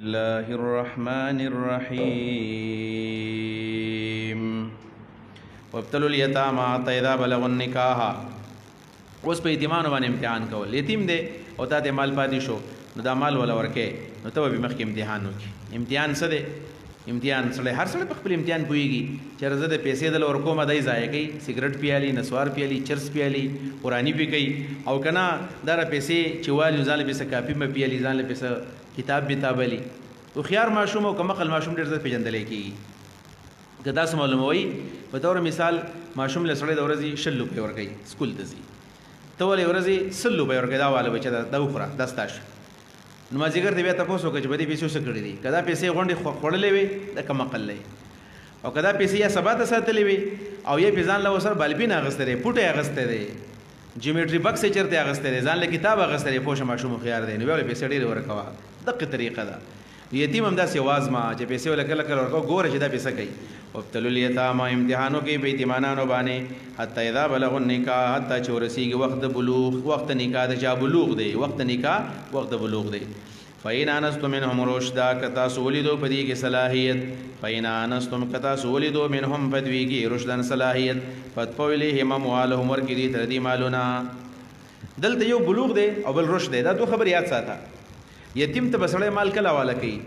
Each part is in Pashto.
الله الرحمن الرحيم وابتلوا اليتامى حتى إذا بلغوا النکاح. اوس په یتیمانو باندې امتحان کول. یتیم دی او تا ته مال پاتې شو نو دا مال ولا ورکې نو ته به مخکې امتحان وکړي. امتحان څه دی؟ امتحان سړی هر سړی په خپل امتحان پوهېږي چې زه د پیسې دله ورکوم دی ضایع کوي، سګرټ پیالي، نسوار پیالي، چرس پیالي، قرآني پې کوي او که نه دا پیسې چې والي ځان له پیسه کاپي به پیالي، ځان له پیسه کتاب بتابلي. هوښیار ماشوم او کمقل ماشوم ډېر زر پېژندلی کېږي. که داسې معلوموي په طور مثال ماشوم له سړی د ورځې 100 روپۍ ورکوي سکول ته ځي، ته ولې ورځې 100 روپۍ ورکوي دا واله بچه دا وخوره دا ستا شو. نو مازدیګر ته بیا تپوس وکړه چې په دې پیسو څه کړي دي. که دا پیسې غونډې خوړلې وي د کمقل دی، او که دا پیسې یا سبا ته ساتلې وي او یا پې ځان له ورسره بالبین اخیستی دی، پوټی اخیستی دی، جیومیټري بکس یې چېرته اخیستی دی، ځان له کتاب اخیستی دی، پوه شه ماشوم هوښیار دی نو بیا ولې پیسې ډېرې ورکوه. دقه طریقه ده. یتیم هم داسې وازمه چې پیسې ولې کله کله ورکوه، ګوره چې دا پیسه کوي. وابتلوا الیتامى امتحانو کوي په یتیمانانو باندې حتی اذا بلغوا النکاح حتی چې ورسېږي وخت د بلوغ، وخت نکاح د چا بلوغ دی، وخت نکاح وخت د بلوغ دی. فإن آنستم منهم رشدا که تاسو ولیدو په دې کې صلاحیت، فإن آنستم که تاسو ولیدو منهم په دوی کې رشدا صلاحیت فادفعوا إلیهم أموالهم ورکړي دې ته دې مالونه. دلته یو بلوغ دی او بل رشد دی، دا دوه خبرې یاد ساته. یتیم ته به سړی مال کله حواله کوي؟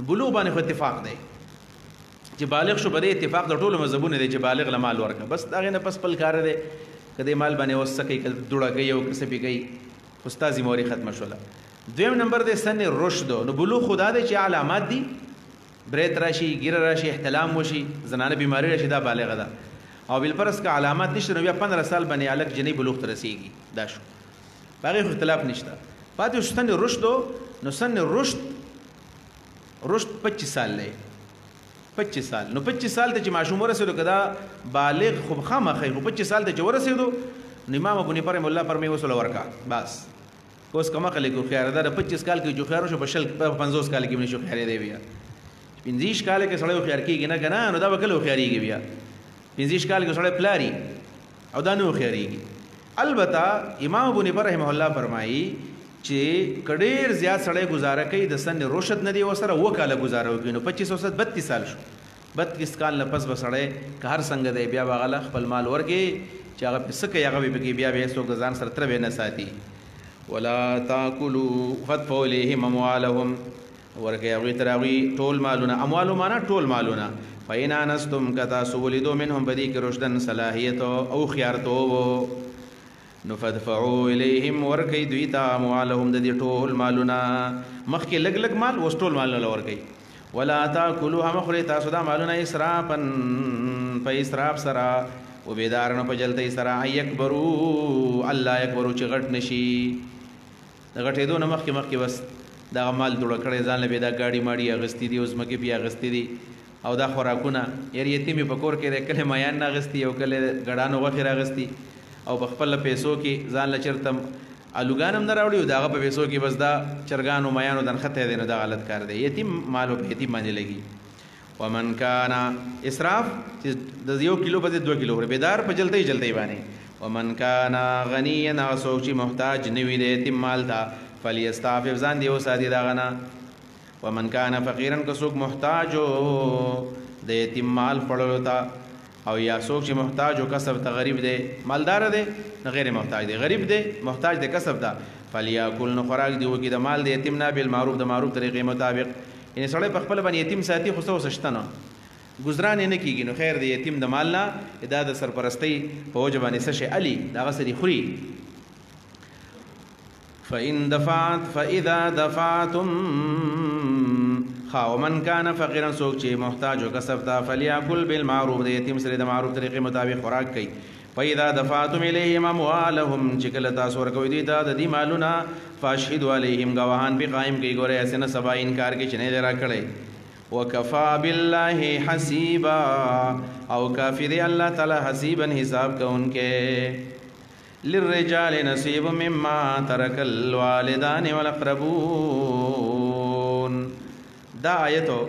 بلوغ باندې خو اتفاق دی چې بالغ شو. په دې اتفاق د ټولو مذهبونو دی چې بالغ له مال ورکړه، بس د هغې نه پس خپل کار دی که دې مال باندې اوس څه کوي، که دوړه کوي او که څه پې کوي، خو ستا ذمهواري ختمه شوله. دویم نمبر دی سن رشد. نو بلوغ خدا دی چې علامات دي، برید راشي، ګیره راشي، احتلام وشي، زنانه بیماری راشي، دا بالغه ده. او بالفرض که علامات نشته نو بیا 15 سال باندې هلک جنۍ بلوغ ته رسېږي. دا شو، په هغې خو اختلاف نشته. پاتې شو سن رشد. نو سن رشد 25 سال دی، 25 سال. نو 25 سال ته چې ماشوم ورسېدو که دا بالغ خو خامخی، خو 25 سال ته چې ورسېدو نو امام ابو حنیفه رحمه الله فرمایي اوس له ورکه بس. اوس کمقل کې هوښیار ده، د 25 کال کې جو هوښیار شو په 50 کال کې هم نشي هوښیارېدی. بیا 50 کال کې سړی هوښیار کېږي نه که نه، نو دا به کله هوښیارېږي؟ بیا 50 کال کې سړی پلاري او دا نه هوښیارېږي. البته امام ابو حنیفه رحمه الله فرمایي چې که ډېر زیات سړی ګزاره کوي د سن رشد نه دی ورسره 2 کاله ګزاره وکړي نو 25 او 32 سال شو. 32 کال نه پس به سړی که هر څنګه دی بیا به هغه خپل مال ورکړي چې هغه پې څه کوي هغه به پکې بیا بیا څوک د ځان سره تره به نه ساتي. ولا تاکلوا فادفعوا الیهم اموالهم ورکړئ هغوی ته هغوی ټول مالونه. اموالو معنا ټول مالونه. فإن آنستم که تاسو ولیدو منهم په دې کې رشدن صلاحیت او هوښیارتوب نو فادفعوا الیهم ورکئ دوی ته اموالهم د دې ټول مالونه. مخکې لږ لږ مال اوس ټول مالونه ورکئ. ولا تاکلوها مخورئ تاسو دا مالونه اسرافا په اسراف سره و بیدارنو په جلدۍ سره ان یکبروا الله یکبروا چې غټ نشي. د غټېدو نه مخکې مخکې بس دغه مال دوړه کړی ځان له بې دا ګاډي ماډي اخیستي دي، اوس ځمکې بیا اخیستي دي او دا خوراکونه یار یتیم یې په کور کې دی، کله میان نه اخیستي او کله ګډانو غوښې راغستي او په خپل پیسو کې ځان له چېرته الوګان هم نه راوړي او د هغه په پیسو کې بس دا چرګانو میانو دنښتی دی، نو دا غلط کار دی. یتیم مال په یتیم باندې لګي. ومن کان اسراف چې د 1 کیلو په 2 کیلو وړي بیدار په جلدۍ جلدۍ باندې. ومن کان غنیا هغه څوک چې محتاج نه وي د یتیم مال ته فلیستعفف ځان دې وساتي د هغه نه. ومن کان فقیرا که څوک محتاج د یتیم مال خوړلو ته او یا څوک چې محتاج او کسب ته غریب دی، مالدار دی نه غیر محتاج دی، غریب دی محتاج دی کسب ته فلیاکل نو خوراک دی وکړي د مال د یتیم نه بالمعروف د معروف طریقې مطابق. یعنې سړی په خپله باندې یتیم ساتي خو څه اوس شته نه ګزران یې نه کېږي نو خیر د یتیم د مال نه دا د سرپرستۍ په وجه باندې څه شی علي د هغه سړي خوري. فإذا دفعتم ومن کان فقیرا څوک چې محتاج او کسب ته فلیاکل بالمعروف د یتیم سره د معروف طریقې مطابق خوراک کوي. فإذا دفعتم الیهم اموالهم چې کله تاسو ورکوئ دوی ته د دې مالونه فاشهدوا علیهم ګواهان پې قایم کوي. ګورئ هسې نه سبا انکار کوي چې نه دی راکړی. وکفا بالله حسیبا او کافي دی الله تعالی حسیبا حساب کوونکی. للرجال نصیب مما ترک الوالدان والاقربون. دا آیتو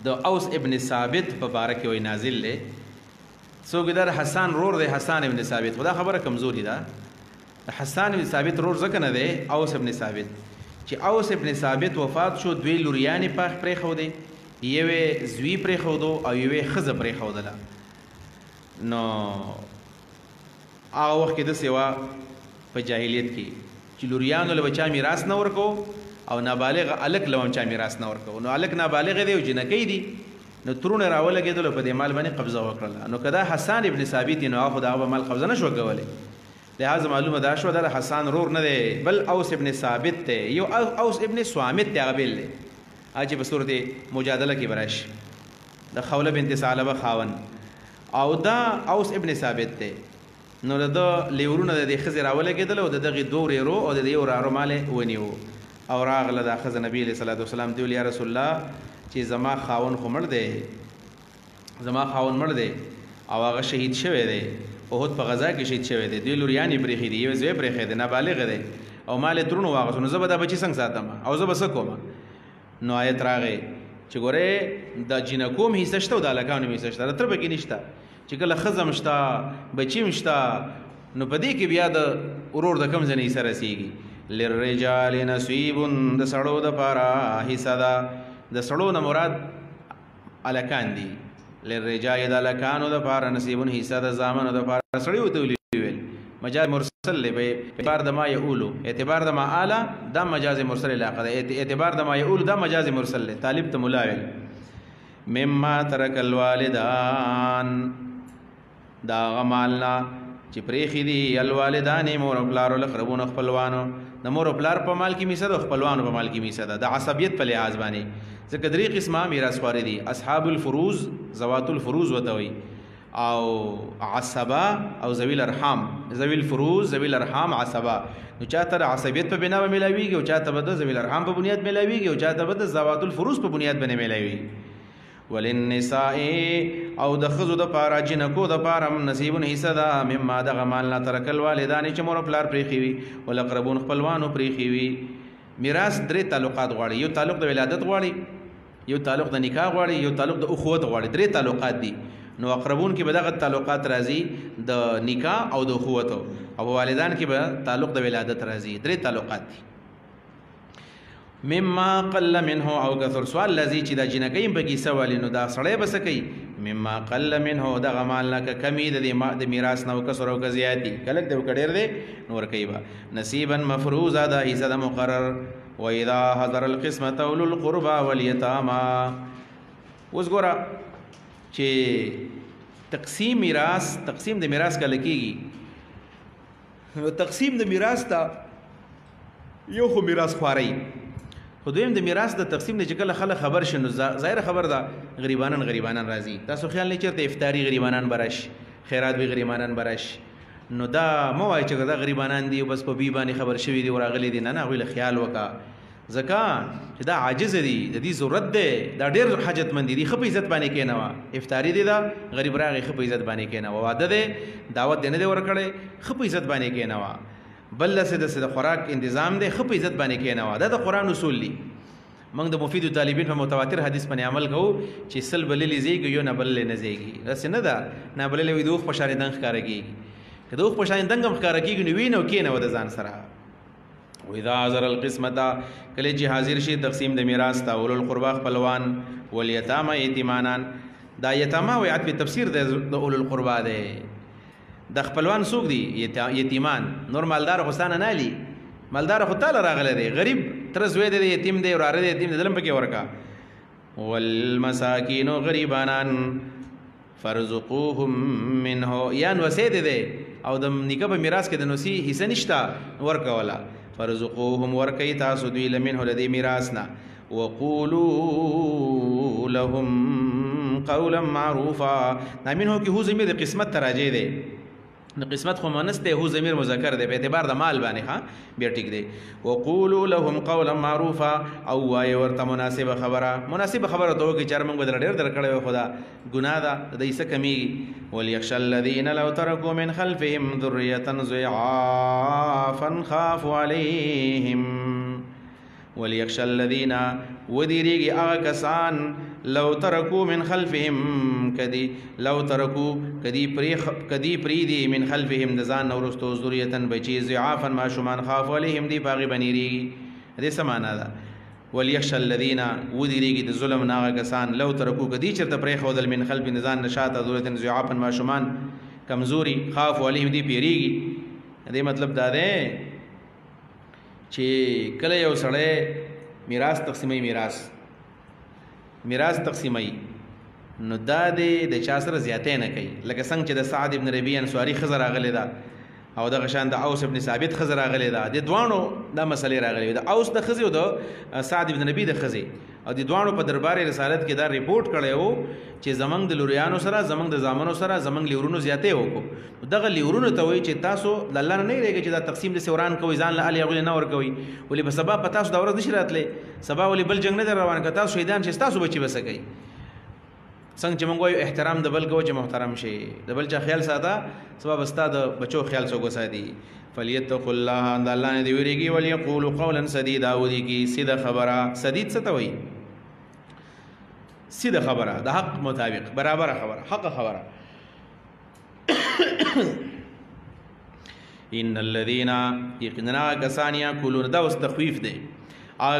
د اوس ابن ثابت په باره کې وایي نازل دی. څوک در حسان رور دی حسان ابن ثابت، خدا خبره کمزوري ده. حسان ابن ثابت رور ځکه نه دی اوس ابن ثابت چې اوس ابن ثابت وفات شو، دوی لوریانې پاخ پرېښودې، یوې زوی پرېښودو او یوې ښځه پرېښودله. نو هغه وخت کې داسې وه په جاهلیت کې چې لوریانو له به چا میراث نه ورکو او نابالغ هلک له هم چا میراث نه ورکو. نو هلک نابالغ دی او جنکۍ دي، نو ترونه راولګېدلو په دې مال باندې قبضه وکړله. نو که دا حسان ابن ثابت نو هغه خو د هغه مال قبضه نه شوه کولی. لهذا معلومه دا شوه دا د حسان رور نه دی، بل اوس ابن ثابت دی. یو اوس ابن سوامت دی، هغه بېل دی، هغه چې په صورت مجادله کې به راشي، د خوله بنت ثعلبه خاوند. او دا اوس ابن ثابت دی. نو د ده لیورونه د دې ښځې راولګېدل او د دغې دوه ورېرو او د دې یو وراره مال یې ونیو. او راغله دا ښځه نبي علیه صلات وسلام ته ویل یا رسول الله چې زما خاوند خو مړ دی، زما خاوند مړ دی او هغه شهید شوی دی، احد په غزا کې شهید شوی دی، دوی لوریانې پرېښي دي، یو زوی پرېښی دی، نابالغ دی او مال یې ترونو واغوستو. نو زه به دا بچي څنګه ساتم او زه به څه کوم؟ نو آیت راغی چې ګورې د جینکو هم حصه شته او د هلکانو هم حصه شته، د تره پکې نشته. چې کله ښځه هم شته بچي هم شته، نو په دې کې بیا د ورور د کوم ځای نه حصه رسېږي. للرجال نصیب، د سړو دپاره حصه ده. د سړو نه مراد هلکان دي، للرجال د هلکانو دپاره نصیب حصه د زامنو دپاره. سړي ورته ویل مجاز مرسل دی، په اعتبار د ما یقولو، اعتبار د ما اعلی دا مجاز مرسل علاقه ده، اعتبار د ما یقولو دا مجاز مرسل دی. طالب ته ملا ویل مما ترک الوالدان، دا هغه مالنا چې پرېښي دي الوالدان مور او پلار او الاقربون خپلوانو. د مور او پلار په مال کې میسه ده او خپلوانو په مال کې میسه ده، د عصبیت په لحاظ باندې. ځکه درې قسمه میراث خواري دي، اصحاب الفروز، ذوات الفروز ورته وایي، او عصبه او ذوي الارحام. ذوي الفروز، ذوي الارحام، عصبه. نو چاته د عصبیت په بنا به میلاویږي او چاته به د ذوي الارحام په بنیاد میلاویږي او چاته به د ذوات الفروز په بنیاد باندې میلاویږي. وللنساء، او د ښځو دپاره جنکو دپاره نصیب حصه ده مما دغه مال نه ترک الوالدان چې مور او پلار پرېښي وي، والاقربون خپلوانو پرېښي وي. میراث درې تعلقات غواړي، یو تعلق د ولادت غواړي، یو تعلق د نکاح غواړي، یو تعلق د اخوت غواړي. درې تعلقات دي. نو اقربون کې به دغه تعلقات راځي د نکاح او د اخوت، او والدان کې به تعلق د ولادت راځي. درې تعلقات دي. مما قل منه او کثر، سوال لذي چې دا جنکۍ هم پکې سوالي، نو دا سړی به څه کوي؟ مما قل منه، دغه مال نه که کمی د میراث نه او کثر او که زیاتي، کلک دی او که ډېر دی نو ورکوي به. نصیبا مفروضا، دا حصه ده مقرر. واذا حضر القسمة اولو القربى والیتاما. اوس ګوره چې تقسیم میراث، تقسیم د میراث کله کېږي؟ تقسیم د میراث ته یو خو میراث خوارۍ، خو دویم د میراث د تقسیم نه چې کله خلک خبر شي نو ظاهره خبر ده غریبانان راځي. تاسو خیال نه چېرته افطاري غریبانان به راشي، خیرات به غریبانان به راشي. نو دا مه وایئ چې دا غریبانان دي او بس په بي باندې خبر شوي دي او راغلي دي. نه، هغوی له خیال وکړه، ځکه چې دا عاجز دي، د دې ضرورت دی، دا ډېر حاجتمند دي، ښه په عزت باندې کېنوه. افطاري دی دا غریب راغی، ښه په عزت باندې کېنوه. واده دی، دعوت دی نه دی ورکړی، ښه په عزت باندې کېنوه. بل داسې د خوراک انتظام دی، ښه په عزت باندې کېنوه. دا د قرآن اصول دي. موږ د مفید طالبین په متواتر حدیث باندې عمل کوو چې سل بللې زیږي یو نه بللې نه زیږي. داسې نه ده، نه بللې وي د اوښ په شانې دنګ ښکاره کېږي. که د اوښ په شانې دنګ هم ښکاره کېږي نو وینه او کېنوه د ځان سره. واذا حضر القسمة، کله چې حاضر شي تقسیم د میراث ته، اولو القربا خپلوان، والیتاما یتیمانان. دا یتاما و عطف تفسیر د اولو القربا دی. د خپلوان څوک دي؟ یتیمان. نور مالدار خو ستانه نه علي، مالدار خو تاله راغلی دی، غریب تره زوی دی یتیم دی، وراره دی یتیم دی، دلم پکې ورکا. والمساکین، غریبانان، فرزقوهم منه، یا نوسی دی او د نیکه په میراث کې د نوسی حصه نشته ورکوله. فرزقوهم، ورکوي تاسو دوی له منه له دې میراث نه. وقولوا لهم قولا معروفا. دا منه کې هو ضمیر د قسمت ته راجع دی، نو قسمت خو مؤنث دی، هو ضمیر مذکر دی په اعتبار د مال باندې. ها بیا ټیک دی. وقولوا لهم قولا معروفا، او وایي ورته مناسبه خبره. مناسبه خبره ته وکړي چې موږ به ډېر درکړی وي، خو دا ګناه ده، د دې څه کمیږي. وليخشى الذين لو تركوا من خلفهم ذرية ضعافا خافوا عليهم. وليخشى الذين، ودیریږي هغه کسان، لو ترکو من خلفهم، کدی لو ترکو کدی پریدي من خلفهم د ځان نه وروستو ذریة بچي ضعافا ماشومان، خافوا علیهم دی باغې بنیریږي، دې څه معنا ده وليخشى الذين ودریږي د ظلم ناغه کسان لو ترکو کدی چرته پرې خودل من خلف نزان نشاط ذلتن ضعافا ماشومان کمزوري خاف عليهم دي پیریږي دې مطلب دا ده چې کله یو سړی میراث تقسیمي نو دا د چا سره زیاتې نه کوي لکه څنګه چې د سعد ابن ربيع انصاري خزر راغلی دا او د غشان د اوس ابن ثابت خزر راغلی دا د دوانو دا مسلې راغلی دا اوس د خزي او د سعد ابن ربيع د خزي او د دوانو په دربار رسالت کې دا ریپورت کړی وو چې زمنګ د لوریانو سره زمنګ د زامنو سره زمنګ لیورونو زیاتې وکړو دغه لیورونو ته وایي چې تاسو د الله نه ریږي چې دا تقسیم د سوران کوي ځان له علي غوښنه ور کوي ولې په سبب په تاسو دا ورځ نشي راتلې سبا ولې بل جنگ نه روان کړه تاسو شهیدان چې تاسو بچي وسکئ څنګه چې موږ وایو احترام د بل کو چې محترم شي د بل چا خیال ساته سبب استاد بچو خیال سو سادي فلیتقوا الله ان الله نه دی ویریږي وليقول قولا سديدا ودي کی سیده خبره سدید څه ته وایي سیده خبره د حق مطابق برابر خبره حق خبره ان الذين يقننا كسانيا كلون دا واستخفيف دي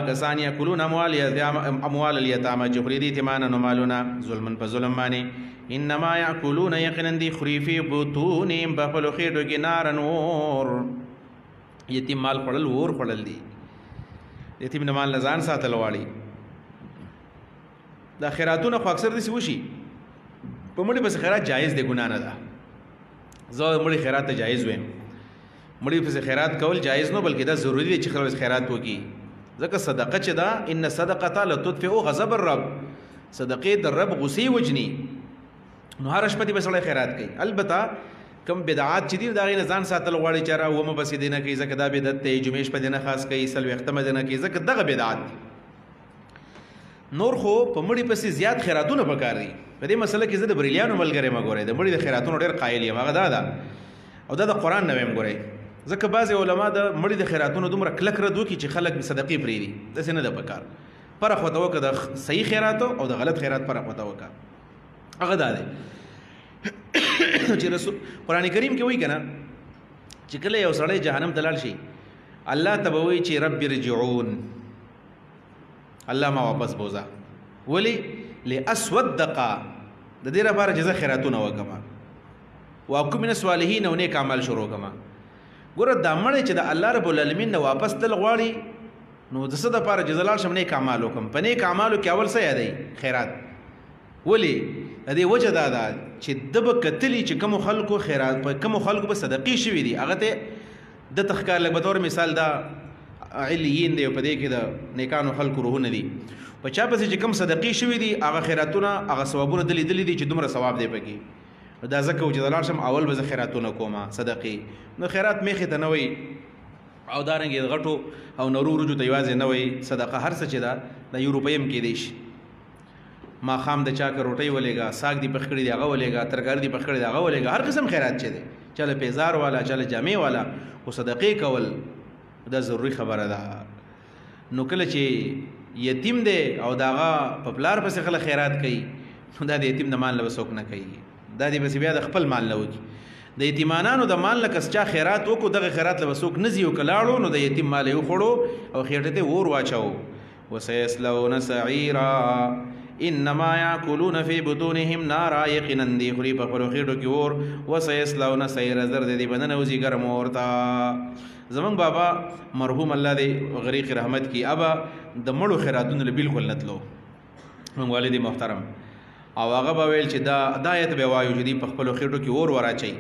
كسانيا كلون اموال اليتامى جخريدي تمانا نمالنا ظلما فظلم ماني انما ياكلون يقنا دي خري في بطونهم بخلو خيرو کی نار نور یتیم مال خړل ور خړل دي یتیم مال لزان ساتل واړي دا خیراتونه خو اکثر دي وشي په مړي بس خیرات جایز دي ګنا نه ده زه مړي خیرات ته جایز ویم مړي په خیرات کول جایز نه بلکې دا ضروری دي چې خلک خیرات وکړي ځکه صدقه چې دا ان صدقه لا تطفئ غضب الرب صدقه د رب غصې وجني نو هر شپه دې بسړی خیرات کوي البته کم بدعات چې دي دا غي ځان ساتل غواړي چې را و مو بس دې نه کوي ځکه دا بدعت ته جمعې شپه دې نه خاص کوي سل وختمه دې نه کوي ځکه دغه بدعت نور خو په مړي پسې زیات خیراتونه پکار دي په دې مسله کې زه د بریلیانو ملګری ما ګورې د مړي د خیراتونو ډېر قایل یم هغه دا او دا د قران نه ویم ګورې ځکه بعض علما د مړي د خیراتونو دومره کلک ردو کی چې خلک به صدقې پری دي داسې نه د پکار فرق وته وکړه د صحیح خیراتو او د غلط خیرات فرق وته وکړه هغه دا دی چې رسول قران کریم کې وایي کنه چې کله یو سړی جهنم ته لاړ شي الله تبوي چې رب ارجعون الله ما واپس بوزا ولی لاسودق د دې لپاره چې زه خیراتونه وکم واکو من الصالحین او نیک اعمال شروع کما ګوره د مړی چې د الله رب العالمین نه واپس تل غواړي نو د څه د لپاره چې زلال شم نیک اعمال وکم په نیک اعمالو کې اول څه یادای خیرات ولی د دې وجه دا ده چې د به کتلی چې کوم خلکو خیرات په کوم خلکو به صدقې شوي دي هغه ته د تخکار لږ به طور مثال دا علیین دی په دې کې د نیکانو خلکو روحونه دي په چا پسې چې کوم صدقې شوي دي هغه خیراتونه هغه ثوابونه دلی دي چې دومره ثواب دی پکې دا ځکه چې دلار شم اول به خیراتونه کومه صدقې نو خیرات میخه ته نه وي او دارنګ غټو او نورو رجو ته یوازې نه وي صدقه هر څه چې دا د یورپیم کې دی شي ما خام د چا کا روټي ولېګا ساګ دی پخکړی دی هغه ولېګا ترکار دی پخکړی دی هغه ولېګا هر قسم خیرات چي دی چله پیزار والا چله جامع والا او صدقې کول دا ضروری خبره ده نو کله چې یتیم دی او داغه پپلار پسې خلک خیرات کوي نو دا د یتیم د مال له وسوک نه کوي دا دی بس بیا د خپل مال له وکی د یتیمانانو د مال لکه چا خیرات وکړو دغه خیرات له وسوک نزي او کلاړو نو د یتیم مال یو خړو او خیرته ته ور واچو وسيسلون سعيرا انما ياكلون في بطونهم نارا يقينا دي خري په خړو خېټو کې ور وسيسلون سعيرا زر دي بدن او زی ګرم ورتا زمون بابا مرحوم الله دې غریق رحمت کی ابا د مړو خیراتونو بالکل نتلو مونږ والدي محترم او هغه به ویل چې دا آیت به وایو چې دی په خپل خېټو کې اور وراچي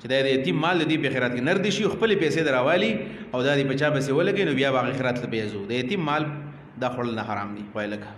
چې د یتیم مال دی په خیرات کې نردي شي خپل پیسې دراوالي او دا دی په چا بسې ولګي نو بیا به خیرات له پیزو د یتیم مال دا خړل نه حرام دی وایلکه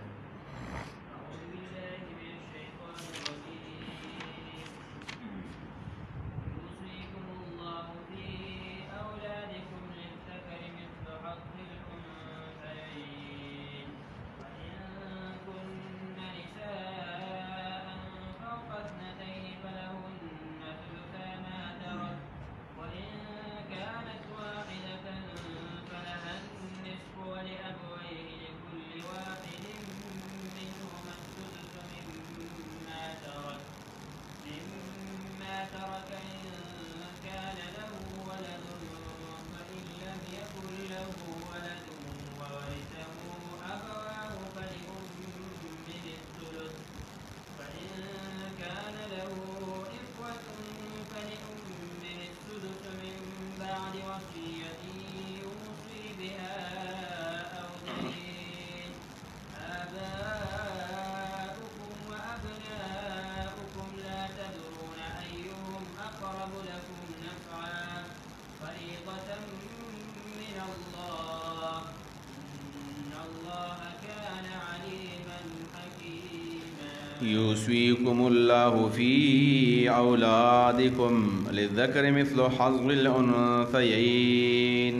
یوسویکم الله فی اولادکم للذکر مثل حظ الانثیین.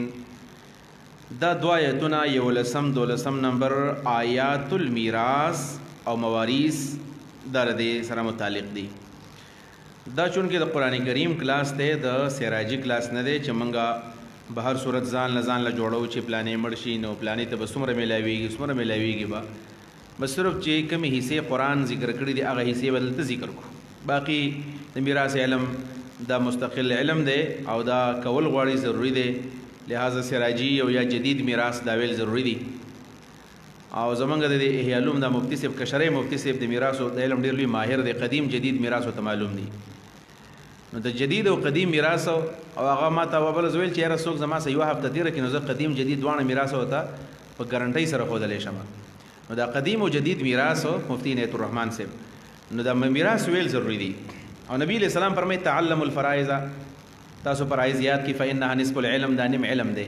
دا دو آیتونه 11 12 نمبر آیات المیراث او مواريث دا دې سره متعلق دي. دا چونکې د قرآن کریم کلاس دی د سراجی کلاس نه دی چې مونږه به هر صورت ځان له جوړو چې پلانې مړ شي نو پلانې ته به څومره میلاویږي به بس صرف چې کمی حصے قرآن ذکر کړي دي هغه حصے به دلته ذکر کړو. باقي د میراث علم دا مستقل علم دی او دا کول غواړي ضروری دی، لہذا سراجی او یا جدید میراث دا ویل ضروری دی. او زمونږ د احیاء العلوم دا مفتی صاحب کشری مفتی صاحب د میراث او د علم ډېر لوی ماهر دی، قدیم جدید میراث ته معلوم دی. نو د جدید او قدیم میراث او هغه ما ته وبل زویل چې یاره څوک زما سه یو هفته تېره کړي نو زه قدیم جدید دواړه میراث ورته په ګارنټۍ سره ښودلی شم. نو دا قدیم او جدید میراث مفتی عنایت الرحمن صاحب نو دا میراث ویل ضروری دی. او نبی علیہ السلام فرمایي تعلموا الفرائض، تاسو فرایض یاد کی فإنها نصف العلم، دا نیم علم دی.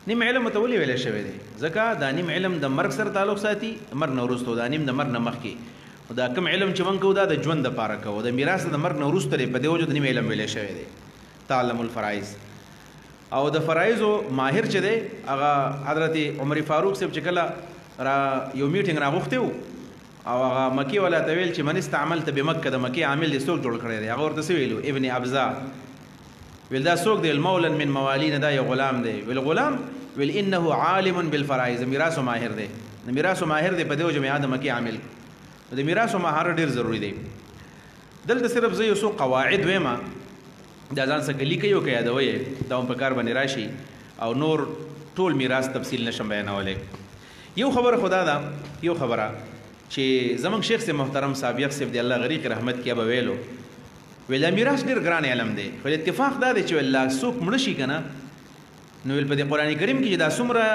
نیم علم ته ولې ویلی شوی دی؟ ځکه دا نیم علم د مرګ سره تعلق ساتي، مرګ نه وروسته، دا نیم د مرګ نه مخکې. دا کم علم چې موږ کوو دا د ژوند دپاره کوو، د میراث د مرګ نه وروسته دی، په دې وجه د نیم علم ویلی شوی دی تعلموا الفرائض. او د فرایضو ماهر چې دی هغه حضرت عمر فاروق صاحب چې کله را یو میټینګ راغوښتی و او هغه مکې والا ته ویل چې من استعملت بمکه، د مکې عامل دې څوک جوړ کړی دی؟ هغه ورته څه ویلو؟ ابن ابزا. ویل دا څوک دی؟ المولا من موالین، دا یو غلام دی. ویل غلام؟ ویل انه عالم بالفرائض، میراثو ماهر دی. د میراثو ماهر دی، په دې وجه مې د مکې عامل. د میراثو مهارت ډېر ضروری دی. دلته صرف زه یو څو قواعد وایم، دا ځان څخه لیکئ او که یادوئ دا هم په کار باندې راشي او نور ټول میراث تفصیل نشم بیانولی. یو خبره خدا ده، یو خبره چې زمونږ شیخ صاحب محترم سابق صاحب دی الله غریق رحمت کیا به ویلو، ویل دا میراث ډېر ګران علم دی، خو اتفاق دا دی چې والله څوک مړه شي که نه نو ویل په دې قرآن کریم کې چې دا څومره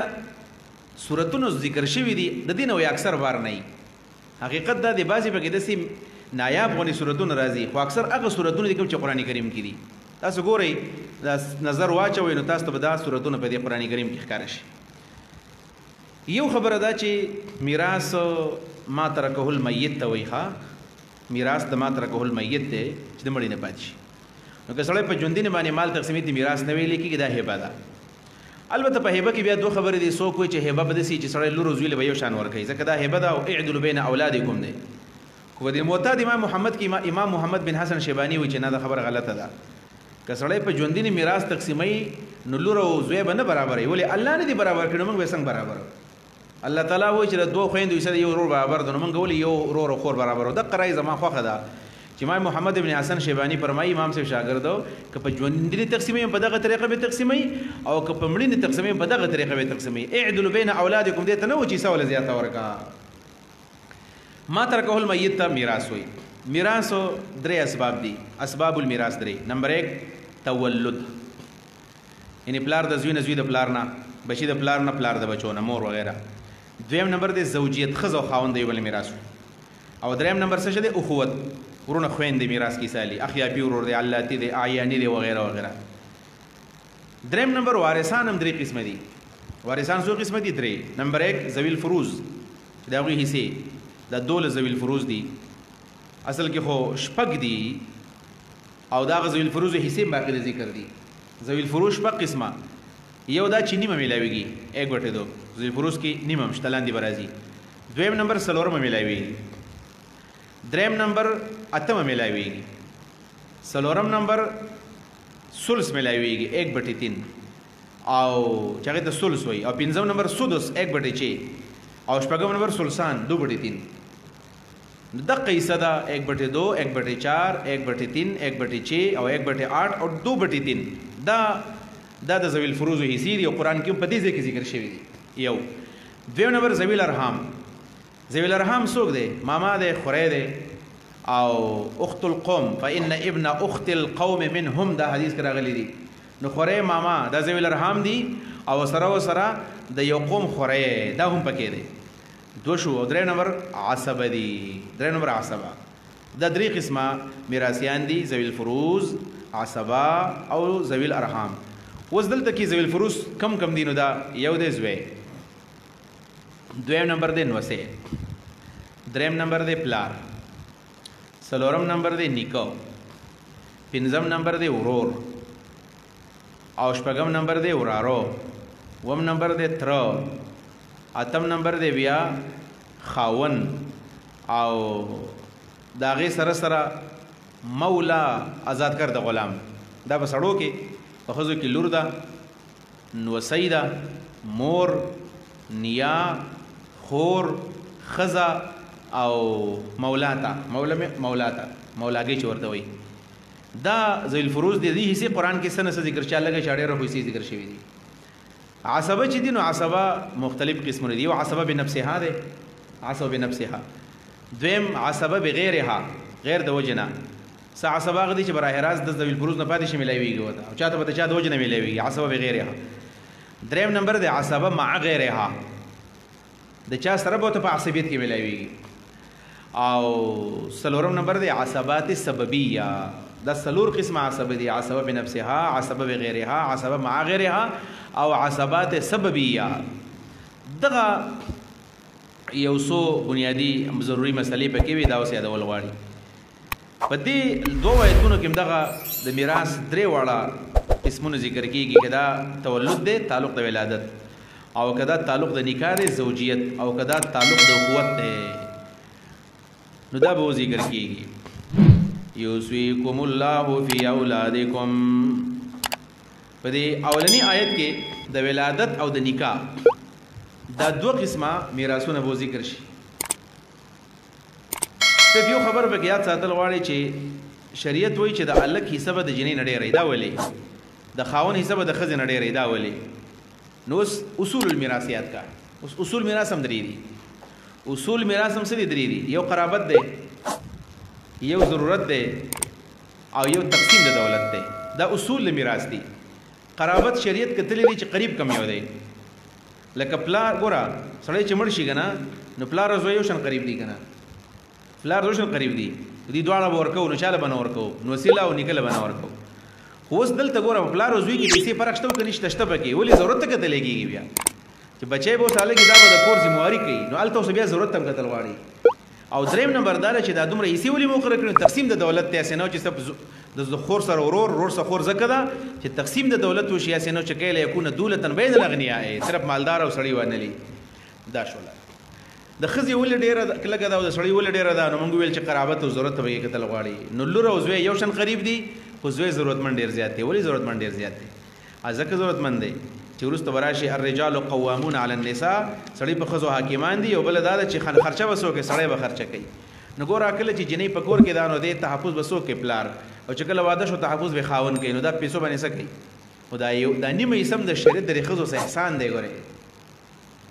صورتونو ذکر شوي دي د دې نه وایي اکثر بار نه وي. حقیقت دا دی بعضې پکې داسې نایاب غونې صورتونه راځي، خو اکثر هغه صورتونه دي کوم چې قرآن کریم کې دي. تاسو ګورئ دا نظر واچوئ نو تاسو ته به دا صورتونه په دې قرآن کریم کې ښکاره شي. یو خبره دا چې میراث ما ترکه المیت ته وایي، ښه میراث د ما ترکه المیت دی چې د مړي نه پاتې شي. نو که سړی په ژوندي باندې مال تقسیمي د میراث نه ویلې کېږي، دا هبه ده. البته په هبه کې بیا دوه خبرې دي، څوک وایي چې هبه به داسې چې سړی لور زوی له به یو شان ورکوي، ځکه دا هبه ده او اعدلوا بین اولادکم دی. خو د معتاد امام محمد کې امام محمد بن حسن شیبانی وایي چې نه دا خبره غلطه ده. که سړی په ژوندي میراث تقسیموي نو لور او زوی به نه برابروي. ولې الله نه دي برابر کړي، نو موږ به څنګه برابرو؟ الله تعالی وایي چې د دوه خویندو حصه یو ورور برابر ده، نو موږ ولې یو ورور او خور برابرو؟ دقه رایې زما خوښه ده چې امام محمد بن حسن شیبانی فرمایي امام صاحب شاګرد که په ژوندي تقسیموي په دغه طریقه به تقسیموي او که په مړینې تقسیموي په دغه طریقه به تقسیموي. اعدلوا بین اولادکم دې ته نه و چې حصه وله زیاته ورکړه. ما ترکه المیت ته میراث وایي. میراثو درې اسباب دي، اسباب المیراث درې. نمبر 1 تولد، یعنی پلار د زوی نه، زوی د پلار نه، بچی د پلار نه، پلار د بچو نه، مور وغیره. دویم نمبر دی زوجیت، ښځه او خاوند د یو بل میراث. او دریم نمبر څه دی؟ اخوت، ورونه خویندې میراث کې سالي، اخیابي ورور دی، علاتی دی، اعیاني دی وغیره وغیره. دریم نمبر وارثان هم درې قسمه دي. وارثان څو قسمه دي؟ درې. نمبر 1 ذوی الفروض، د هغوی حصې دا 12 ذوی الفروض دي، اصل کې خو شپږ دي او دا هغه ذوی الفروض حصې باقي د ذکر دي. ذوی الفروض شپږ قسمه، یو دا چې نیمه میلاویږي 1/2، ذوی الفروض کې نیمه شته لاندې به راځي. دویم نمبر څلورمه میلاویږي. دریم نمبر اتمه میلاویږي. څلورم نمبر ثلث میلاویږي 1/3 او چې هغې ته ثلث وایي. او پنځم نمبر سدس 1/6 او شپږم نمبر ثلثان 2/3. دقه حصه ده 1/2 1/4 1/3 1/6 او 1/8 او 2/3. دا د ذوی الفروض حصې دي او قرآن کې په دې ځای کې ذکر شوي دي. یو. دویم نمبر ذوی الارحام. ذوی الارحام څوک دی؟ ماما دی، خوری دی او اخت القوم فإن ابن اخت القوم منهم، دا حدیث کې راغلی دی. نو خوری ماما دا ذوی الارحام دي او سره د یو قوم خوری دا هم پکې دی. دو شو. او درې نمبر عصبه دي. درې نمبر عصبه. دا درې قسمه میراثیان دي، ذوی الفروض، عصبه او ذوی الارحام. اوس دلته کې ذوی الفروض کم دي؟ نو دا یو دی زوی، دویم نمبر دی نوسه، دریم نمبر دی پلار، څلورم نمبر دی نیکه، پنځم نمبر دی ورور، او شپږم نمبر دی ورارو، اووم نمبر دی تره، اتم نمبر دی بیا خاون، او د هغې سره سره مولا آزاد کر د غلام. دا په سړو کې په ښځو کې لور ده، نوسۍ ده، مور، نیا، خور، ښځه او مولا ته مولاګۍ چې ورته وایي. دا ذوی الفروض دی. دې حصې قرآن کې څه نه څه ذکر شوی، لږه چې ډېره خو حصې ذکر شوي دي. عصبه چې دي نو عصبه مختلف قسمونه دي. یو عصبه بنفسها دی، عصبه بنفسها. دویم عصبه بغیرها، غیر د وجې نه. څه عصبه هغه دي چې براه راست د ذوی الفروض نه پاتې شي میلاویږي ورته، او چاته به د چا د وجې نه میلاویږي، عصبه بغیرها. دریم نمبر دی عصبه مع غیرها، د چا سره به ورته په عصبیت کې میلاویږي. او څلورم نمبر دی عصبات سببیه. دا څلور قسمه عصبه دي: عصبه بنفسها، عصبه بغیرها، عصبه مع غیرها، او عصبات سببیه. دغه یو څو بنیادی ضروري مسلې پکې وي، دا اوس یادول غواړي. په دې دوه آیتونو کې دغه د میراث درې واړه قسمونه ذکر کېږي، که دا تولد دی، تعلق د ولادت، او که دا تعلق د نکاح دی، زوجیت، او که دا تعلق د اخوت دی، نو دا به ذکر کېږي. یوصیکم الله فی اولادکم. په دې اولنی آیت کې د ولادت او د نکاح دا دوه قسمه میراثونه به ذکر شي. صرف یو خبر به یاد ساتل غواړي چې شریعت وایي چې د الک حصه به د جنۍ نه ډېره دا ولې، د خاون حصه به د ښځې نه ډېره دا ولې. نو اوس اصول الميراث یاد کا. اوس اصول میراث هم درې دي. اصول میراث هم څه دي؟ درې دي. یو قرابت دی، یو ضرورت دی، او یو تقسیم د دولت دی. دا اصول میراث دي. قرابت شریعت کتلې دي چې قریب کم یو دی. لکه پلار، ګوره سړی چې مړ شي که نه، نو پلار او زوی یو شان قریب دي که نه، پلار یو شان قریب دي. دې دواړه به ورکوو، نو چاله به نه ورکوو، نو وسیله او نیکله به نه ورکوو. خو اوس دلته ګوره په پلار او زوی کې پیسې فرق شته که نشته؟ شته پکې. ولې؟ ضرورت ته کتلی کېږي. بیا چې بچی به اوس هلکې دا به د کور ذمهواري کوي، نو هلته اوس بیا ضرورت ته هم کتل غواړي. او دریم نمبر دا چې دا دومره حصې ولې مقرر کړي؟ تقسیم د دولت ته. هسې نه چې د خور سره ورور، ورور سره خور. ځکه ده چې تقسیم د دولت وشي. هسې نه چې کیله یکونه دولة بین الاغنیاء، صرف مالدار او سړی ونلي. دا شوله. د ښځې ولې ډېره لږه ده او د سړي ولې ډېره ده؟ نو موږ ویل چې قرابت او ضرورت ته به یې کتل غواړي. نو لور او زوی یو شان قریب دي، خو زوی ضرورتمند ډېر زیات دی. ولې ضرورتمند ډېر زیات دی؟ ځکه ضرورتمند دی چې وروسته به راشي الرجال قوامون علی النساء، سړي په ښځو حاکمان دي. او بله دا ده چې خرچه به څوک کوي؟ سړی به خرچه کوي. نو ګوره کله چې جنۍ په کور کې ده، نو دې تحفظ به څوک کوي؟ پلار. او چې کله واده شو تحفظ به خاوند کوي. نو دا پیسو باندې څه کوي؟ خو دا نیمه حصه د شریعت د ښځو څه احسان دی. ګورې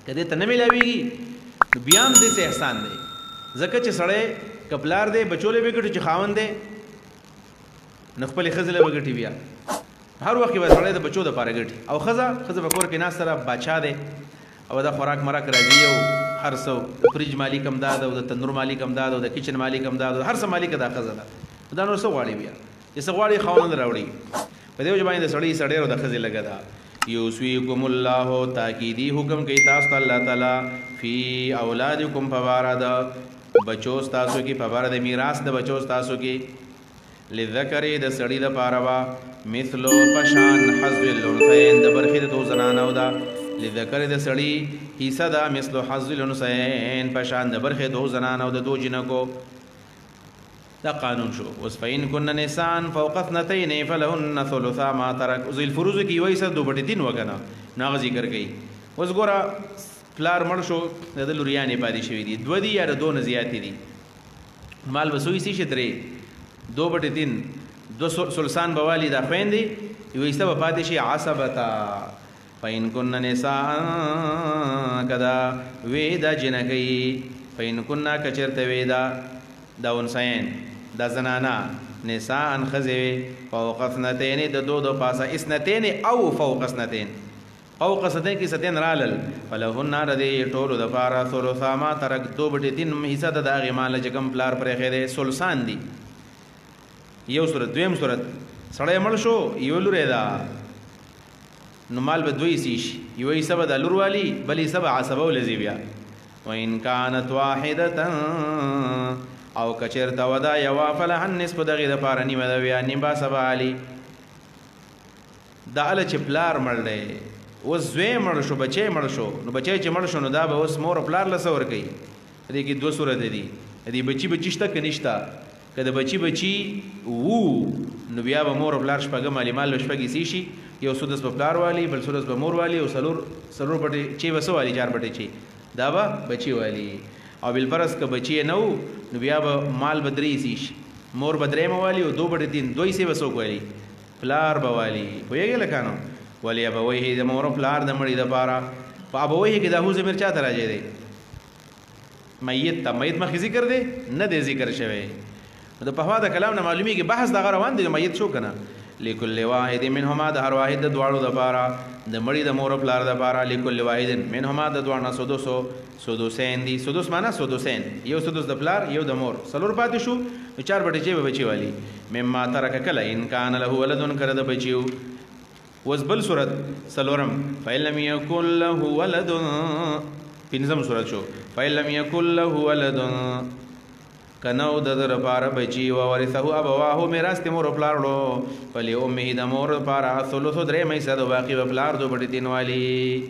که دې ته نه میلاویږي، نو بیا هم دې څه احسان دی. ځکه چې سړی که پلار دی بچو له به ګټي، چې خاوند دی نو خپلې ښځې له به ګټي. بیا هر وخت کې به سړی د بچو دپاره ګټي. او ښځه په کور کې ناسته ده، باچا دی، او دا خوراک مراک راځي، او هر څه فریج مالک هم دا ده، او د تندور مالک هم دا ده، او د کچن مالک هم دا ده، هر څه مالک دا ښځه ده. دا نور څه غواړي؟ بیا چې څه غواړي خاوند راوړي. په دې وجه باندې د سړي څه ډېر او د ښځې لږه ده. یوصیکم الله، تاکیدي حکم کوي تاسو ته الله تعالی فی اولادکم، په باره د بچو ستاسو کې، په باره د میراث د بچو ستاسو کې. للذکر، د سړي دپاره به مثلو پشان حظ الانثیین، د برخې د دو زنانو ده. للذکر، د سړي حصه ده مثلو حظ الانثیین، پشان د برخې دو زنانو د دو جنکو. دا قانون شو. اوس فإن كن نساء فوق اثنتين فلهن ثلثا ما ترك. ذوی الفروض کې یو حصه 2/3 وکنه، نو هغه ذکر کوي. اوس ګوره پلار مړ شو، د لوریانې پاتې شوي دي، 2 دي یا 2 نه زیاتې دي. مال به څو حصې شي؟ 3. 2/3 2 ثلثان به والي دا خویندې، یو حصه به پاتې شي عصبته. فإن كن نساء، کدا وی دا جنکۍ. فإن كن کچرته وی دا انثیین، دا زنانا، نساء خزوی، فوق اثنتین، د دو دو پاسا، اثنتین او فوق اثنتین. فوق اثنتین کی ستین رالل، فلهن ردی ټولو د پارا ثلثا ما ترک، 2/3 حصہ د هغې مال چې کوم پلار پرېښی دی. ثلثان دي. یو صورت. دویم صورت، سړی مړ شو، یو لوری ده، نو مال به 2 حصې شي. یو حصه به د لور والي، بل حصه به عصبه ولځي. بیا وإن كانت واحدة، او کچرته ودا یوا فلح النصف دغې دپاره نیمه ده بیا نیم با سبا علي دا اله چې پلار مړ دی اوس زوی مړ شو بچی مړ شو نو بچی چې مړ شو نو دا به اوس مور او پلار له څه ورکوي دې کې دوه صورته دي دې بچي شته که نشته که د بچي وو نو بیا به مور او پلار شپږم علي مال به شپږ حصې شي یو سدس به پلار والی بل سدس به مور والی او څلور بټې چې به څه والی 4 بټې چې دا به بچي والی او بالفرض که بچی نه وو نو بیا به مال به 3 حصې شي مور به 3 والی او 2 بټې 3 2 حصې به څوک والی پلار به والی پوهېږې لکه نو ولی ابویه د مور او پلار د مړي دپاره په ابویه کې دا هو ضمیر چا ته راځي دی میت ته میت مخکې ذکر دی نه دی ذکر شوی د پخوا د کلام نه معلومیږي بحث دغه روان دی میت شو کنه لکل واحد منهما د هر واحد د دواړو دپاره د مړي د مور او پلار دپاره لکل واحد منهما د دواړو سدوسین دي سدوس معنا سدوسین یو سدوس د پلار یو د مور څلور پاتې شو نو 4 بټې چې به بچي والی مما ترک کله ان کان له ولد کړه د بچیو وزبل صورت سلورم فإلم يكن له ولد پنځم صورت شو فإلم يكن له ولد کنو د در پار بچی و ورثه ابواه میراث ته مور پلار لو فلی امه د مور پار ثلث درې مې صد باقی و پلار دو بټی تین والی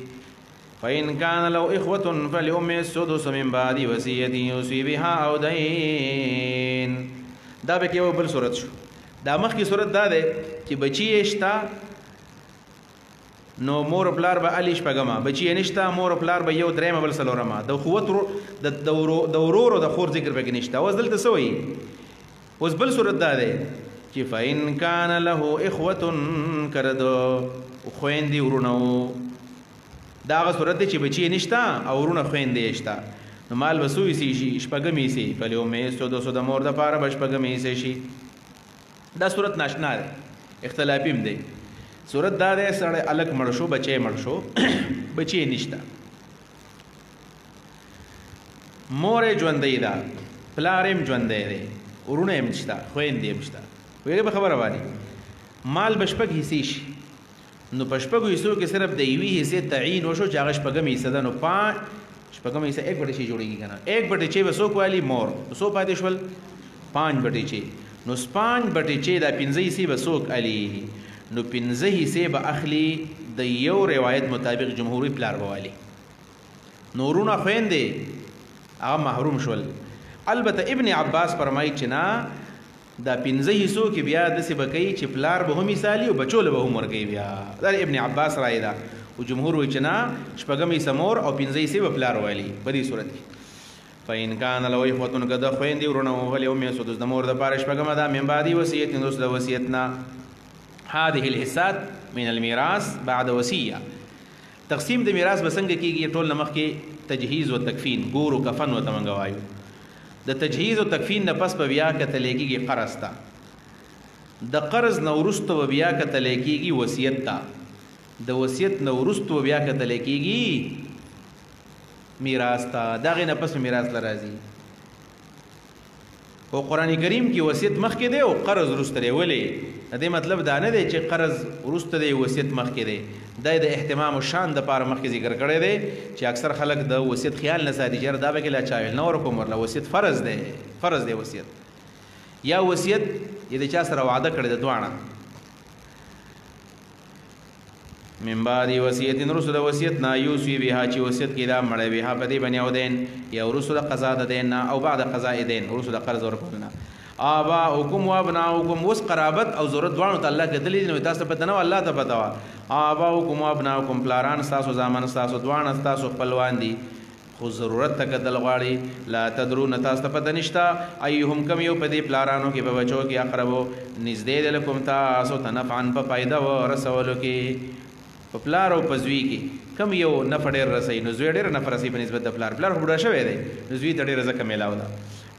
فإن كان له إخوة فلأمه السدس من بعد وصية يوصي بها أو دين دا به کې بل صورت شو دا مخکې صورت دا ده چې بچی شتا نو مور پلار به علی شپګما بچی نشتا مور پلار به یو درېم بل سلورما د قوت د ورور د خور ذکر به نشتا اوس دلته سوې اوس بل صورت دا ده چې فإن كان له إخوة کردو خويندې ورونو دا هغه صورت دی چې بچی نشتا او ورونه خويندې شتا نو مال وسوي شي شپګمې سي کله مې سودو د مور د پاره بشپګمې سي شي دا صورت ناشنا ده اختلافیم دی صورت دا ده سړی الګ مړ شو بچی مړ شو بچی نشتا مور ژوندۍ ده پلار هم ژوندۍ دی ورونه هم شتا خويندې هم شتا ویغه به خبره وانی مال بشپګ حصې شي نو پشپګو حصو کې صرف د یوې حصې تعین وشو چې هغه شپګم حصہ ده نو 5 شپګم حصہ 1 بټې شي جوړیږي کنه 1 بټې چې وسو کوالي مور وسو پاتې شول 5 بټې چې نو 5 بټې چې دا 15 حصے وسوک علي نو 15 حصے به اخلي د یو روایت مطابق جمهوری پلار بوالی نورونه خويندې هغه محروم شول البته ابن عباس فرمایي چې نه دا 15 حصو کې بیا د څه بکې چې پلار به هم مثالي او بچو له به هم ورګي بیا دا ابن عباس رائے دا او جمهور وایي چې نه شپږم حصہ مور او 15 حصے به پلار والی په دې صورت کې فإن كان لو إخوة قد خويندې ورونه ولهم سدس د مور د پاره شپږم دا من بعد وصیت نو د وصیتنا هذه الحصات من الميراث بعد وصيه تقسیم د میراث بسنګ کېږي ټول نمخ کې تجهیز او تکفین ګور او کفن او تمنګوایو د تجهیز او تکفین نه پس په بیا کتل کېږي قرض تا د قرض نه ورستو بیا کتل کېږي وصیت تا د وصیت نه ورستو بیا کتل کېږي میراث تا دغه نه پس میراث لراځي او قران کریم کې وصیت مخکې دی او قرض ورسته دی ولې دې مطلب دا نه دی چې قرض ورسته دی وصیت مخکې دی د اهتمام او شان د پاره مخکې ذکر کړی دی چې اکثر خلک د وصیت خیال نه ساتي چې دا به کې لا چاویل نور کوم ورله وصیت فرض دی وصیت یا وصیت دې چا سره وعده کړی د دوانه من بعد وصیت رسل وصیت نا یوصي بها چې وصیت کې دا مړی بها په دې باندې او دین یا رسل قضا د دین او بعد قضاء دین رسل قرض ورکولنا آباؤکم و ابناؤکم وس قرابت او ضرورت دوانو ته الله کې دلیل نو تاسو پته نه الله ته پته وا آباؤکم و ابناؤکم پلاران تاسو زامن تاسو دوان تاسو خپلوان دي خو ضرورت ته کدل غواړي لا تدرون تاسو پته نشتا ايهم کم یو په دې پلارانو کې په بچو کې اقربو نږدې دلکم تاسو ته نفعن په فائدہ و رسولو کې په پلار او پزوی کې کم یو نفع ډېر رسي نو زوی ډېر نفع رسي په نسبت د پلار بډا شوی دی نو زوی ته ډېر رزق ملاو ده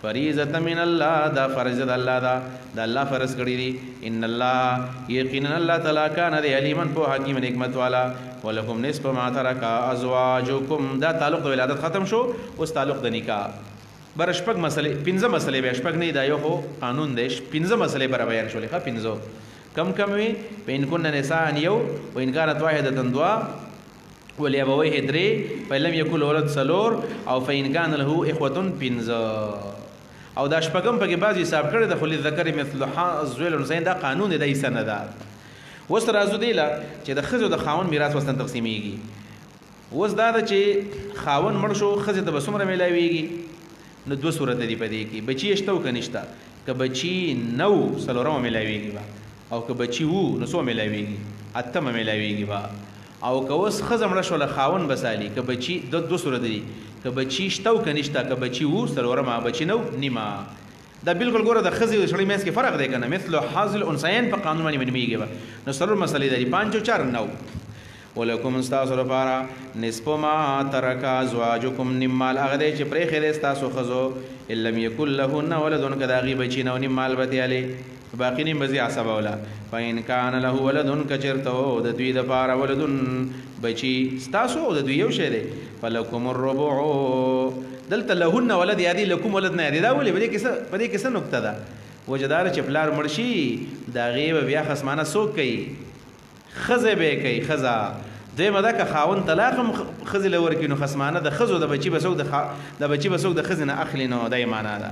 فریضه من الله دا فرض د الله دا د الله فرض کړی دي ان الله یقینا الله تعالی کان دی علیمن په حکیم حکمت والا ولکم نصف ما ترک ازواجکم دا تعلق د ولادت ختم شو اوس تعلق د نکاح بر شپږ مسلې 15 مسلې به شپږ نه دا یو قانون دی 15 مسلې بر بیان شولې ښه 15 کم وي پین کن نساء یو و ان كانت واحده دوا ولابويه دري فلم يكن ولد سلور او فإن كان له إخوة 15 او دا شپږم پکې بعض حساب کړی د خو للذکر مثل حظ الانثیین، دا قانون دی، دا ایسه نه ده. اوس راځو دی له چې د ښځو د خاوند میراث وسن تقسیمیږي. اوس دا ده چې خاوند مړ شو، ښځې ته به څومره میلاویږي؟ نو دوه صورته دي په دې کې، بچي شته او که نشته. که بچي نه و څلورمه میلاویږي به، او که بچي وو نو څو میلاویږي؟ اتمه میلاویږي به. او که اوس ښځه مړه شوله خاوند به سالي، که بچي دوه صورته دي، که بچي شته او که نشته، که بچي وو څلورمه، بچي نه و نیمه. دا بالکل ګوره د ښځې او سړي منځ کې فرق دی که نه. مثل حظ الانثیین په قانون باندې منمیږي به. نو څلور مسلې دي، 5 او 4 9. ولکم ستاسو لپاره نصف ما ترک ازواجکم، نیم مال هغه دی چې پرېښی دی ستاسو ښځو، ان لم یکن لهن ولد، که د هغې بچي نه و نیم مال به تیالی، باقي نیم به زی عصبه وله. فإن کان له ولد، که چېرته و د دوی دپاره ولدون بچي ستاسو او د دوی یو شی دی، فلکم الربع. دلته لهن ولد یادي، لکم ولد نه یادي. دا ولې په دې کې څه نکته ده؟ وجه دا ده چې پلار مړ شي د هغې به بیا خصمانه څوک کوي؟ ښځې به یې کوي، ښځه. دویمه ده که خاوند طلاق هم ښځې له ورکړي نو خصمانه د ښځو د بچي به څوک د ښځې نه اخلي، نو دا یې معنا ده.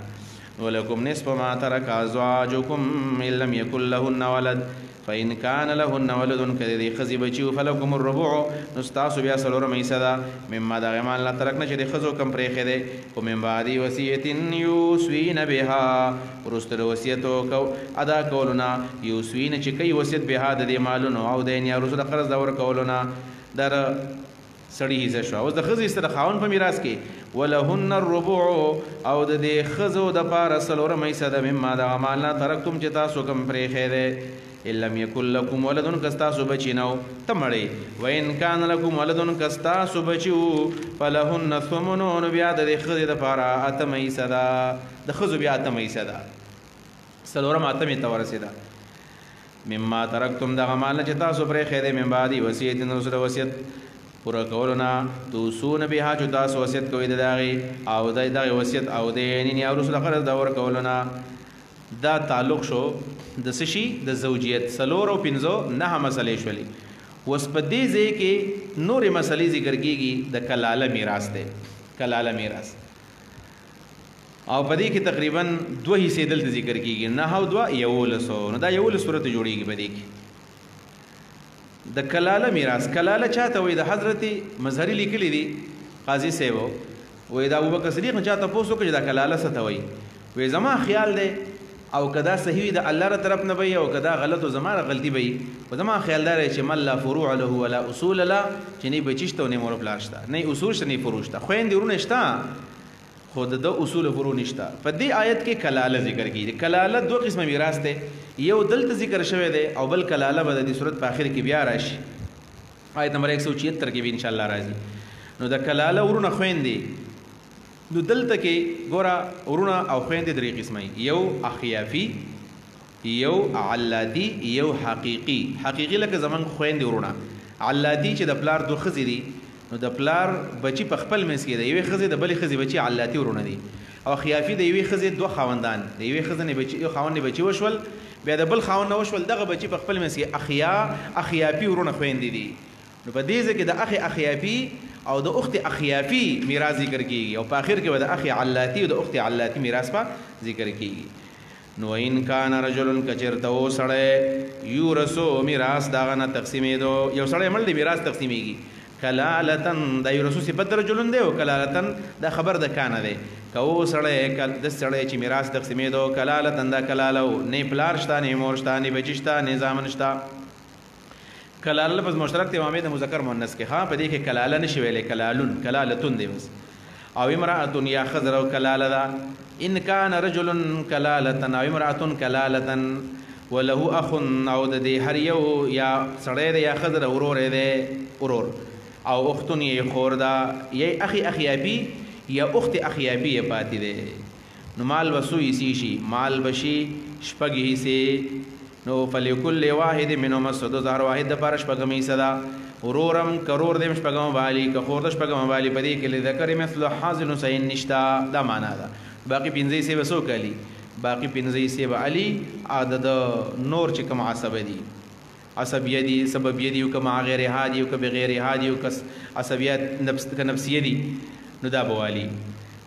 ولکم نصف ما ترک ازواجکم ان لم یکن لهن ولد فإن كان لهن ولد، که د دې ښځې بچي و فلکم الربع، نو ستاسو بیا څلورمه حصه ده مما د هغې مال نه ترکنه چې د ښځو کم پرېښی دی. خو من بعد وصیت یوصین بها، وروسته د وصیت ادا کولو نه، یوصین چې کوي وصیت بها د دې مالونو، او دین یا وروسته د قرض د ورکولو نه، در سړي حصه شوه. اوس د ښځې حصه د خاوند په میراث کې، ولهن الربع، او د دې ښځو دپاره څلورمه حصه ده مما دغه مال نه ترکتم چې تاسو کم پرېښی دی. ان لم یکن لکم ولدن، که ستاسو بچي نه و ته مړی، وان کان لکم ولدن، که ستاسو بچي و فلهن الثمن، نو بیا د دې ښځې دپاره اتمه حصه ده، د ښځو بیا اتمه حصه ده، څلورمه اتمې ته ورسېده. مما ترکتم دغه مال نه چې تاسو پرېښی دی، من بعد وصیت، وروسته د وصیت پوره کولو نه، توصون بها چې تاسو وصیت کوئ د هغې او د دغې وصیت او دین یا وروسته د قرض د ورکولو نه. دا تعلق شو د څه شي؟ د زوجیت. 4 او 5 9 مسلې شولې. اوس په دې ځای کې نورې مسلې ذکر کېږي. د کلاله میراث دی، کلاله میراث، او په دې کې تقریبا 2 حصې دلته ذکر کېږي، 9 او 2 11. نو دا 11 صورت جوړېږي په دې کې. د کلاله میراث، کلاله چاته وایي؟ د حضرت مظهري لیکلي دي قاضي صاحب، وایي د ابوبکر صدیق نه چا تپوس وکړ چې دا کلاله څه ته وایي؟ وایي زما خیال دی او کدا صحیح د الله تر طرف نه وي او کدا غلط او زما غلطي وي، په زما خیال دار چې مل لا فروع له ولا اصول له، چې نه بچشته نه مور پلار شته، نه اصول شته نه فروع شته، خويندې ورونه شته خود د اصول فروع نشته. په دې آیت کې کلاله ذکر کیږي. کلاله 2 قسمه میراث دی، یو دلته ذکر شوی دی او بل کلاله به د صورت په اخر کې بیا راشي. آیت نمبر 176 کې به ان شاء الله راځي. نو د کلاله ورونه خويندې، نو دلته کې ګوره ورونه او خويندې 3 قسمه، یو اخیافي، یو علادي، یو حقيقي. حقيقي لکه زمون خويندې ورونه، علادي چې د پلار 2 خزې دي، نو د پلار بچي په خپل منځ کې دی، یوې خزې د بلې خزې بچي علاتي ورونه دي. او خیافي د یوې خزې 2 خاوندان، د یوې خزې نه بچي، یو خاوند نه بچي وشول، بیا د بل خاوند نه وشول، دغه بچي په خپل منځ کې اخیافي ورونه خويندې دي. نو په دې ځکه د اخیافي او د اخت اخیافي میراث ذکر کیږي، او په اخر کې به د اخ علاتی او د اخت علاتی میراث په ذکر کیږي. نو ان کان رجل کچرته و سړی یورثو میراث داغه نه تقسیمېدو، یو سړی مړ دی میراث تقسیمېږي. کلالتن د یورثو صفت رجلن دی، او کلالتن د خبر د کانه دی. کو سړی د سړی چې میراث تقسیمېدو، کلالتن دا کلالو، نه پلار شته نه مور شته نه بچی شته نه زامن شته. کلاله لفظ مشترک دی امید مذکر مؤنث کې، ها په دې کې کلاله نشي ویلې، کلالون کلالتون دی بس. او امرأة یا خضر او کلاله دا، ان کان رجل کلالتن او امرأة کلالتن وله اخ، او د دې هر یو یا سړی دی یا خضر ورور دی ورور، او اختن یې خور دا، یا اخی اخیابی یا اخت اخیابی پاتې دی. نو مال وسوی شي، مال بشي شپږ حصې. نو فلکل واحد منهم السدس، هر واحد د پاره شپږم حصہ ده. ورورم کرور دیم شپږم والی، که خور د شپږم والی، په دې کې لذکر مثل حظ الانثیین نشتا، دا معنا ده. باقي 5 حصې به څوک علي؟ باقي 5 حصې به علي عدد نور چې کوم عصب دي، عصبیه دي، سببیه دي، او کما غیر هادي او کبه غیر هادي او کس عصبیات نفسیه دي، نو دا به والی.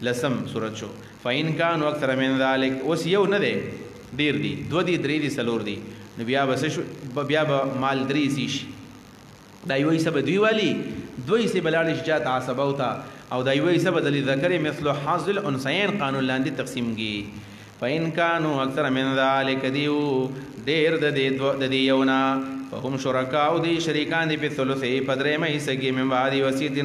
لسم سورت شو فإن كانوا أكثر من ذلك اوس یو نه دی ډیر دي دو دي درې دي څلور دي نو بیا به مال درې سي شي دا یو حصه به دوی والی دوی حصې به لاړې شي چاته عصبو ته او دا یو حصه به د للذکر مثل حظ الانثیین قانون لاندې تقسیمږي فإن كانوا أكثر من ذلك دیو ډېر د دې یو نه فهم شرکاء دی شریکان دی په ثلث په درېیمه حصه کې من بعد وصیت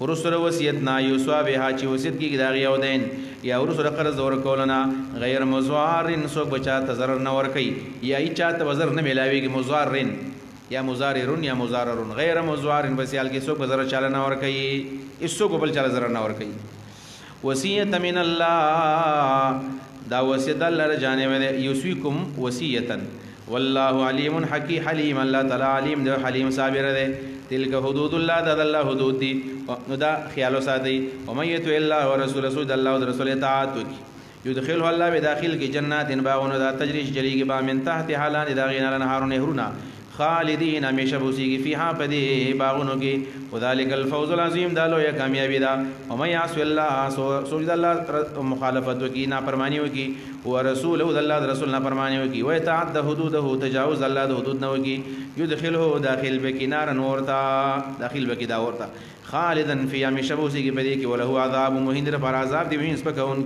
ورسره وصیت نه یوسوا بها چې وصیت کېږي د هغې یو دین یا ورسره قرض ورکولو نه غیر مضارن څوک به چاته ضرر نه ورکوي یا هېڅ چاته به ضرر نه میلاویږي مضارن یا مضاررون یا مضاررون غیر مضارن په سیال کې څوک به ضرر چاله نه ورکوي هېڅوک به بل چاله ضرر نه ورکوي وصیت من الله دا وصیت د الله له جانبه دی یوصیکم وصیتا والله علیم حلیم الله تعالی علیم دی حلیم صابر دی تلک حدود الله دا الله حدود دی نو دا خیال وساتئ ومن یطع الله ورسوله سود الله او رسول اطاعت وکړي یدخله الله بداخل کې جنات باغونه دا تجریش جلیږي با من تحت حالان دا غین الانهار نهرونه خالدین همیشه بوسیږي فیها پدې باغونو کې وذالک الفوز العظیم دا لویه کامیابی ده ومن یعص الله سوجد الله مخالفت وکي نافرمانی وکي ورسوله د الله رسول نافرمانی وکي ويتعد حدوده تجاوز الله د حدود نه وکي يدخله داخل بکی نار نورتا داخل بکی دا ورتا خالدن فی همیشه بوسیږي پدې کې وله عذاب مهین در پر عذاب دی وینس پکون